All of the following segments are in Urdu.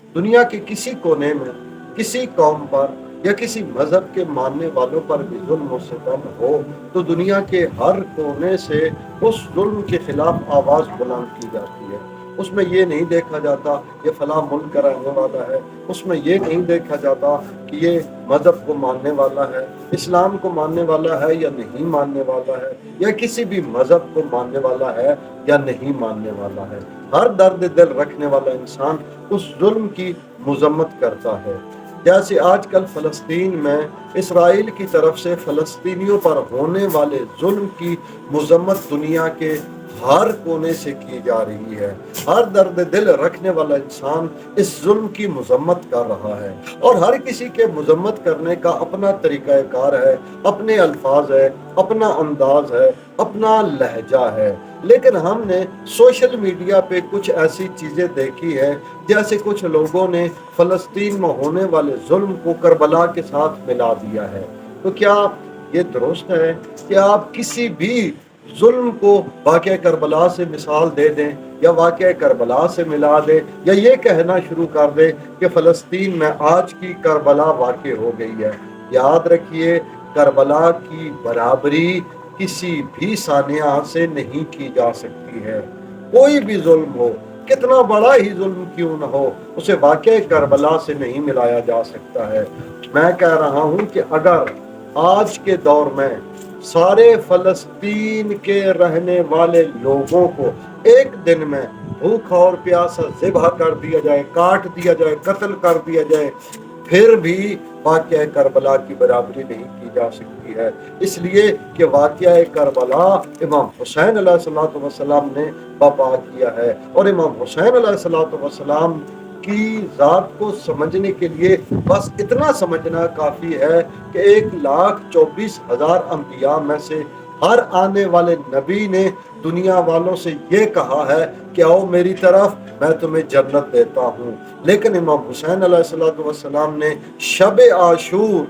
دنیا کے کسی کونے میں کسی قوم پر یا کسی مذہب کے ماننے والوں پر بھی ظلم و ستم ہو تو دنیا کے ہر کونے سے اس ظلم کے خلاف آواز بلند کی جاتی ہے۔ اس میں یہ نہیں دیکھا جاتا یہ فلاں ملک کا رہنے والا ہے، اس میں یہ نہیں دیکھا جاتا کہ یہ مذہب کو ماننے والا ہے، اسلام کو ماننے والا ہے یا نہیں ماننے والا ہے، یا کسی بھی مذہب کو ماننے والا ہے یا نہیں ماننے والا ہے۔ ہر درد دل رکھنے والا انسان اس ظلم کی مذمت کرتا ہے۔ جیسے آج کل فلسطین میں اسرائیل کی طرف سے فلسطینیوں پر ہونے والے ظلم کی مذمت دنیا کے ہر کونے سے کی جا رہی ہے۔ ہر درد دل رکھنے والا انسان اس ظلم کی مذمت کر رہا ہے، اور ہر کسی کے مذمت کرنے کا اپنا طریقہ کار ہے، اپنے الفاظ ہے، اپنا انداز ہے، اپنا لہجہ ہے۔ لیکن ہم نے سوشل میڈیا پہ کچھ ایسی چیزیں دیکھی ہیں، جیسے کچھ لوگوں نے فلسطین میں ہونے والے ظلم کو کربلا کے ساتھ ملا دیا ہے۔ تو کیا یہ درست ہے کہ آپ کسی بھی ظلم کو واقعہ کربلا سے مثال دے دیں یا واقعہ کربلا سے ملا دیں، یا یہ کہنا شروع کر دیں کہ فلسطین میں آج کی کربلا واقع ہو گئی ہے؟ یاد رکھیے، کربلا کی برابری کسی بھی سانحہ سے نہیں کی جا سکتی ہے۔ کوئی بھی ظلم ہو، کتنا بڑا ہی ظلم کیوں نہ ہو، اسے واقعہ کربلا سے نہیں ملایا جا سکتا ہے۔ میں کہہ رہا ہوں کہ اگر آج کے دور میں سارے فلسطین کے رہنے والے لوگوں کو ایک دن میں بھوکا اور پیاسا ذبح کر دیا جائے، کاٹ دیا جائے، قتل کر دیا جائے، پھر بھی واقعہ کربلا کی برابری نہیں کی جا سکتی ہے، اس لیے کہ واقعہ کربلا امام حسین علیہ الصلوۃ والسلام نے برپا کیا ہے، اور امام حسین علیہ الصلوۃ والسلام کی ذات کو سمجھنے کے لیے بس اتنا سمجھنا کافی ہے کہ 1,24,000 انبیاء میں سے ہر آنے والے نبی نے دنیا والوں سے یہ کہا ہے کہ آؤ میری طرف، میں تمہیں جنت دیتا ہوں۔ لیکن امام حسین علیہ السلام نے شب عاشور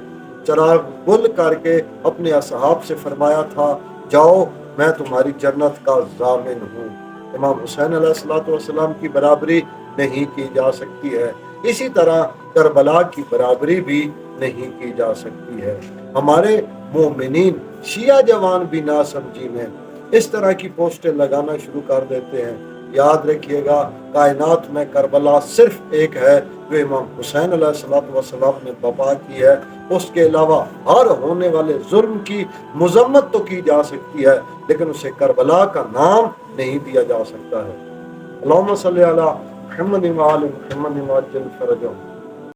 چراغ گل کر کے اپنے اصحاب سے فرمایا تھا، جاؤ میں تمہاری جنت کا ضامن ہوں۔ امام حسین علیہ السلام کی برابری نہیں کی جا سکتی ہے، اسی طرح کربلا کی برابری بھی نہیں کی جا سکتی ہے۔ ہمارے مومنین شیعہ جوان بھی ناسمجھی میں اس طرح کی پوسٹیں لگانا شروع کر دیتے ہیں۔ یاد رکھیے گا، کائنات میں کربلا صرف ایک ہے جو امام حسین علیہ السلام نے برپا کی ہے۔ اس کے علاوہ ہر ہونے والے ظلم کی مذمت تو کی جا سکتی ہے، لیکن اسے کربلا کا نام نہیں دیا جا سکتا ہے۔ اللہم صلی علی محمد وآل محمد وعجل فرجہم۔